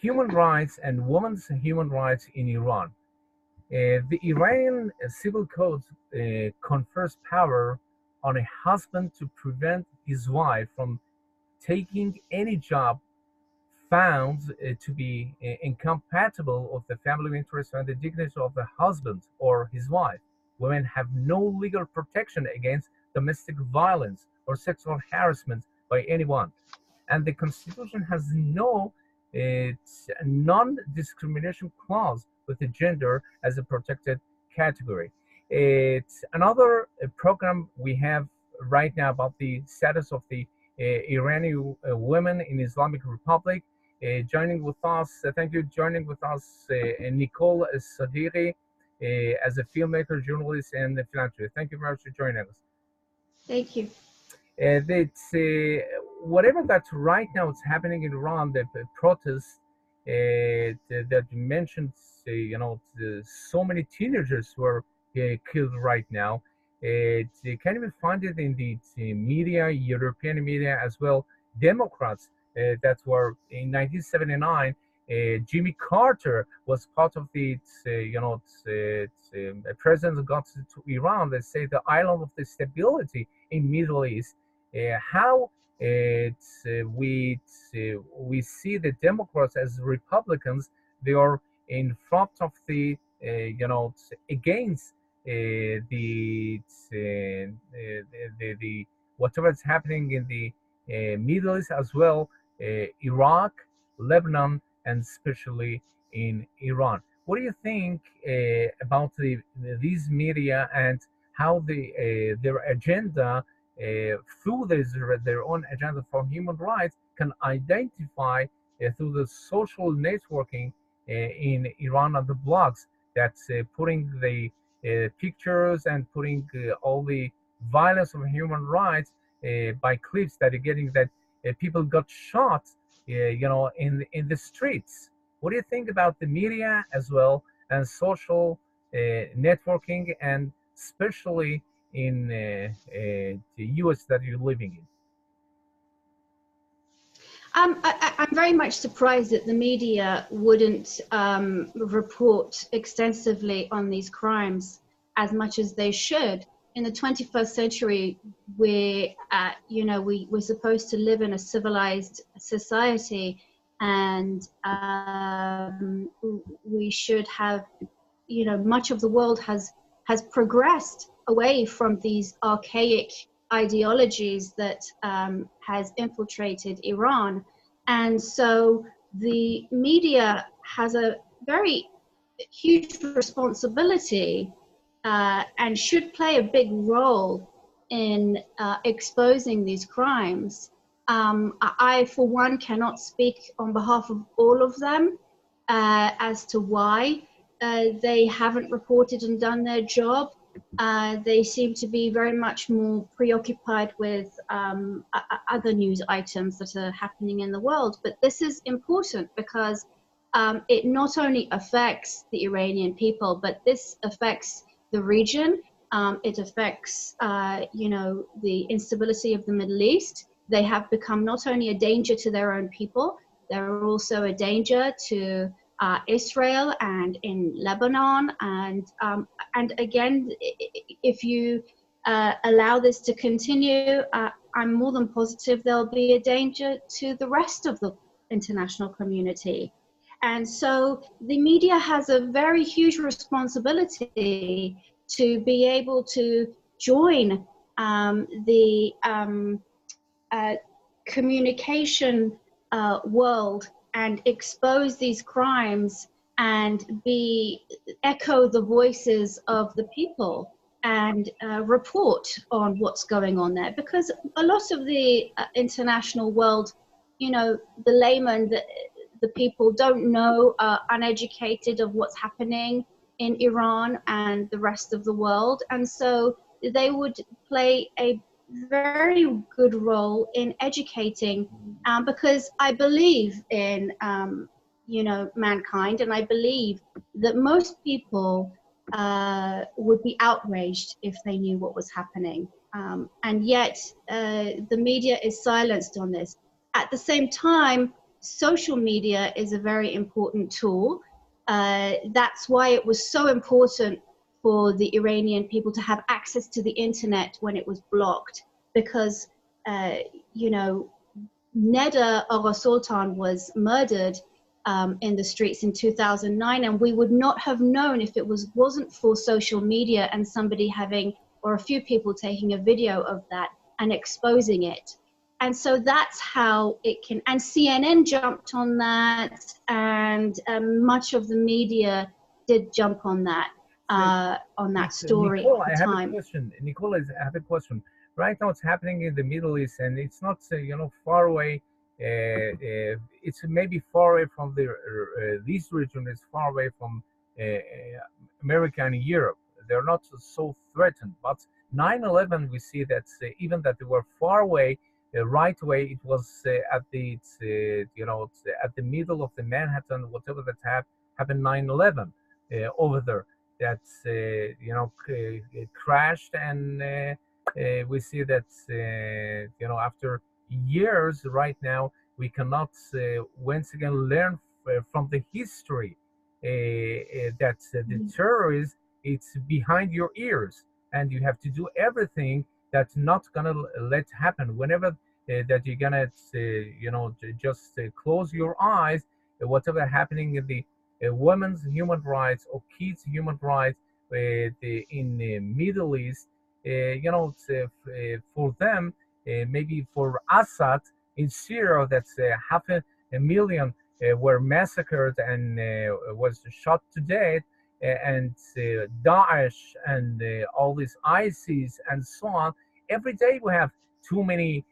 human rights and women's human rights in Iran. The Iranian Civil Code confers power on a husband to prevent his wife from taking any job found to be incompatible with the family interests and the dignity of the husband or his wife. Women have no legal protection against domestic violence or sexual harassment by anyone. And the Constitution has no non-discrimination clause with the gender as a protected category. It's another program we have right now about the status of the Iranian women in Islamic Republic. Joining with us, thank you, joining with us, Nicole Sadighi, as a filmmaker, journalist, and philanthropist. Thank you very much for joining us. Thank you. Whatever that's right now it's happening in Iran, the protests that you mentioned, so many teenagers were killed right now. You can even find it in the media, European media as well. Democrats that were in 1979, Jimmy Carter was part of the, president got to Iran. They say the island of the stability in Middle East. How we see the Democrats as Republicans, they are in front of the against the whatever is happening in the Middle East as well, Iraq, Lebanon, and especially in Iran. What do you think about these media and how their agenda, through their own agenda for human rights, can identify through the social networking in Iran and the blogs that's putting the pictures and putting all the violence of human rights by clips that are getting that people got shot, in the streets. What do you think about the media as well and social networking, and especially in the US that you're living in? I'm very much surprised that the media wouldn't report extensively on these crimes as much as they should. In the 21st century, we're supposed to live in a civilized society, and we should have, much of the world has progressed away from these archaic ideologies that has infiltrated Iran. And so the media has a very huge responsibility and should play a big role in exposing these crimes. I, for one, cannot speak on behalf of all of them as to why they haven't reported and done their job. They seem to be very much more preoccupied with other news items that are happening in the world. But this is important because it not only affects the Iranian people, but this affects the region. It affects, the instability of the Middle East. They have become not only a danger to their own people, they're also a danger to Israel and in Lebanon, and again, if you allow this to continue, I'm more than positive there'll be a danger to the rest of the international community. And so the media has a very huge responsibility to be able to join the communication world and expose these crimes and echo the voices of the people and report on what's going on there. Because a lot of the international world, the layman, the people don't know, uneducated of what's happening in Iran and the rest of the world. And so they would play a very good role in educating, because I believe in mankind, and I believe that most people would be outraged if they knew what was happening, and yet the media is silenced on this. At the same time, social media is a very important tool. That's why it was so important for the Iranian people to have access to the internet when it was blocked, because you know, Neda Agha Sultan was murdered in the streets in 2009, and we would not have known if it wasn't for social media and somebody having, or a few people taking a video of that and exposing it. And so that's how it can, and CNN jumped on that, and much of the media did jump on that story Nicole, at I the have a time. question. Nicole, I have a question. Right now, it's happening in the Middle East, and it's not, you know, far away. It's maybe far away from the this region. Is far away from America and Europe. They're not so threatened. But 9/11, we see that even that they were far away, right away, it was at the you know, at the middle of the Manhattan, whatever that happened 9/11 over there. That you know, crashed, and we see that you know, after years, right now we cannot once again learn from the history that the terrorist, it's behind your ears, and you have to do everything that's not gonna let happen. Whenever that you're gonna you know, just close your eyes, whatever happening in the women's human rights or kids human rights in the Middle East, you know, for them, maybe for Assad in Syria, that's a million were massacred and was shot to death, and Daesh and all these ISIS and so on. Every day we have too many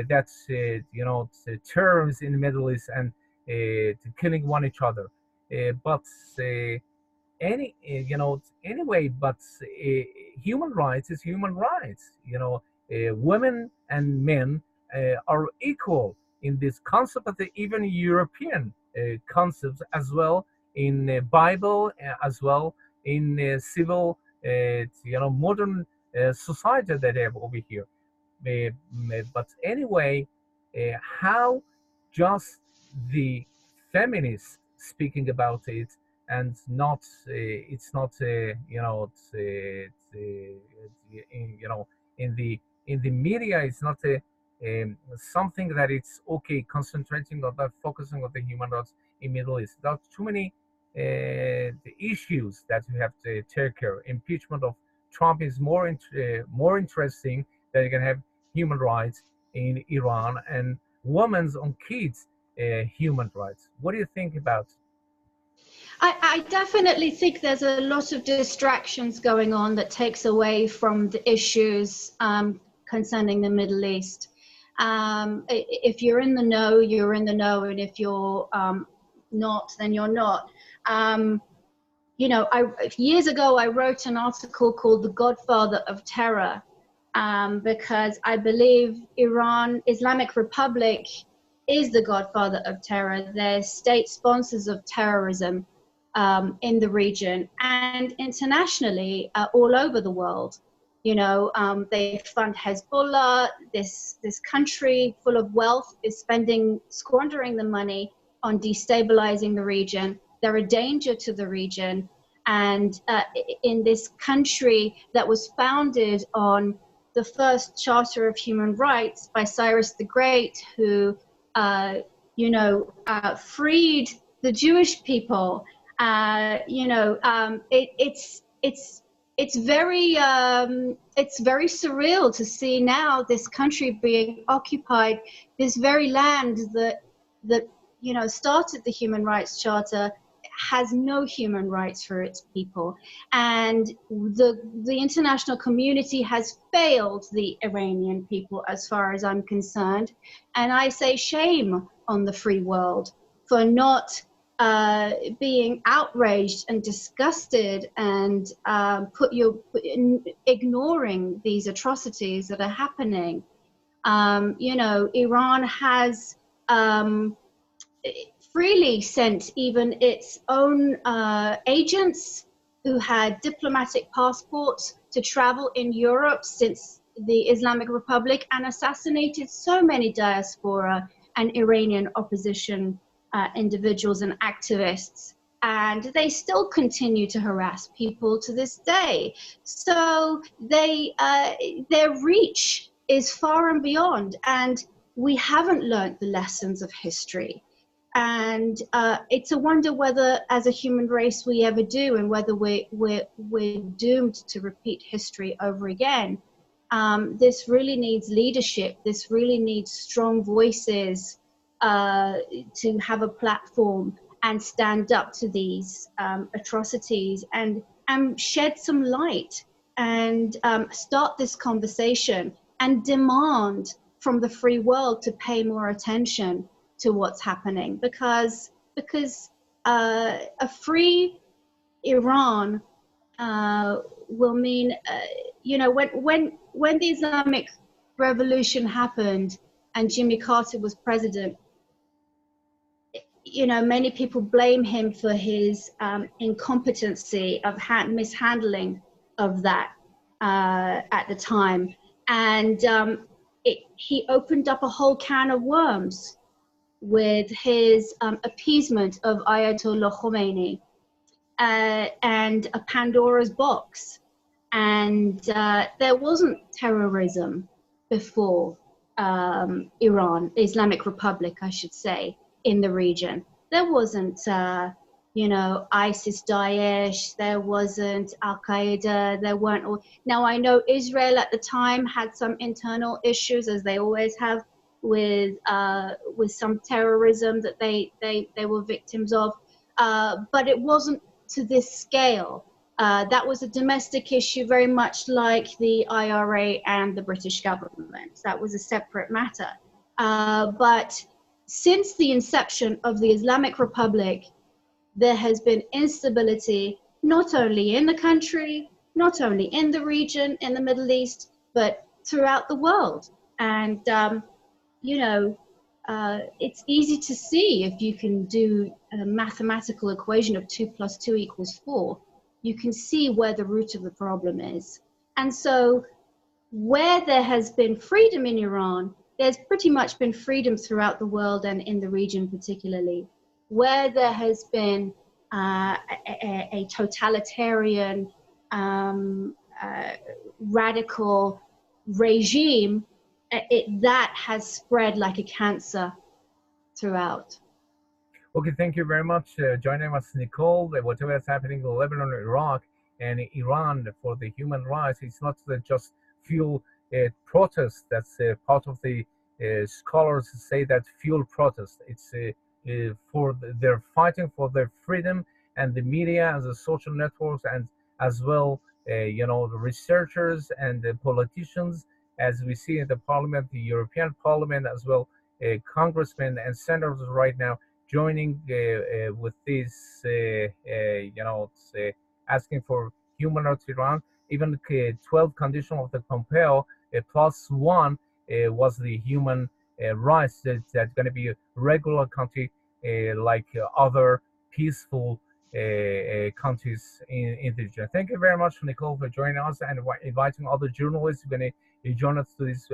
that's you know, terms in the Middle East, and killing one each other. But you know, anyway, but human rights is human rights, you know. Women and men are equal in this concept of the even European concepts as well, in Bible, as well in civil you know, modern society that they have over here. But anyway, how just the feminists speaking about it, and not it's not you know, you know, in the media, it's not something that it's okay concentrating on that, focusing on the human rights in Middle East. There are too many the issues that you have to take care. Impeachment of Trump is more interesting than you can have human rights in Iran, and women's on kids human rights. What do you think about? I definitely think there's a lot of distractions going on that takes away from the issues concerning the Middle East. If you're in the know, you're in the know, and if you're not, then you're not. You know, years ago I wrote an article called "The Godfather of Terror," because I believe Islamic Republic is the godfather of terror. They're state sponsors of terrorism in the region and internationally, all over the world. You know, they fund Hezbollah. This country full of wealth is squandering the money on destabilizing the region. They're a danger to the region. And in this country that was founded on the first Charter of Human Rights by Cyrus the Great, who you know, freed the Jewish people. You know, it's very surreal to see now this country being occupied, this very land that you know, started the Human Rights Charter, has no human rights for its people, and the international community has failed the Iranian people as far as I'm concerned. And I say shame on the free world for not being outraged and disgusted and ignoring these atrocities that are happening. You know, Iran has freely sent even its own agents who had diplomatic passports to travel in Europe since the Islamic Republic, and assassinated so many diaspora and Iranian opposition individuals and activists. And they still continue to harass people to this day. So their reach is far and beyond. And we haven't learned the lessons of history. And it's a wonder whether, as a human race, we ever do, and whether we're doomed to repeat history over again. This really needs leadership. This really needs strong voices to have a platform and stand up to these atrocities and shed some light and start this conversation and demand from the free world to pay more attention to what's happening, because a free Iran will mean, you know, when the Islamic Revolution happened and Jimmy Carter was president, you know, many people blame him for his incompetency of mishandling of that at the time, and he opened up a whole can of worms with his appeasement of Ayatollah Khomeini and a Pandora's box. And there wasn't terrorism before Iran, Islamic Republic, I should say, in the region. There wasn't, you know, ISIS, Daesh, there wasn't Al-Qaeda, there weren't all. Now, I know Israel at the time had some internal issues, as they always have, with some terrorism that they were victims of, but it wasn't to this scale. That was a domestic issue, very much like the IRA and the British government. That was a separate matter. But since the inception of the Islamic Republic, there has been instability, not only in the country, not only in the region, in the Middle East, but throughout the world. And, you know, it's easy to see if you can do a mathematical equation of 2 + 2 = 4. You can see where the root of the problem is. And so where there has been freedom in Iran, there's pretty much been freedom throughout the world and in the region particularly. Where there has been a totalitarian, radical regime, that has spread like a cancer throughout. Okay, thank you very much. Joining us, Nicole. Whatever is happening in Lebanon, Iraq, and Iran for the human rights, it's not just fuel protest. That's part of the scholars say that fuel protest. It's they're fighting for their freedom, and the media and the social networks, and as well, you know, the researchers and the politicians, as we see in the parliament, the European Parliament, as well, congressmen and senators right now joining with this, you know, asking for human rights in Iran. Even 12 conditions of the Pompeo +1 was the human rights that's going to be a regular country like other peaceful countries in the region. Thank you very much, Nicole, for joining us and inviting other journalists who are going to join us to this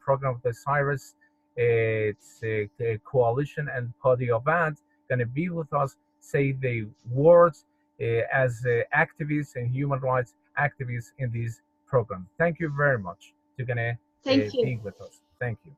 program of the Cyrus. It's a coalition and party of ads going to be with us, say the words as activists and human rights activists in these programs. Thank you very much. You're going to be with us. Thank you.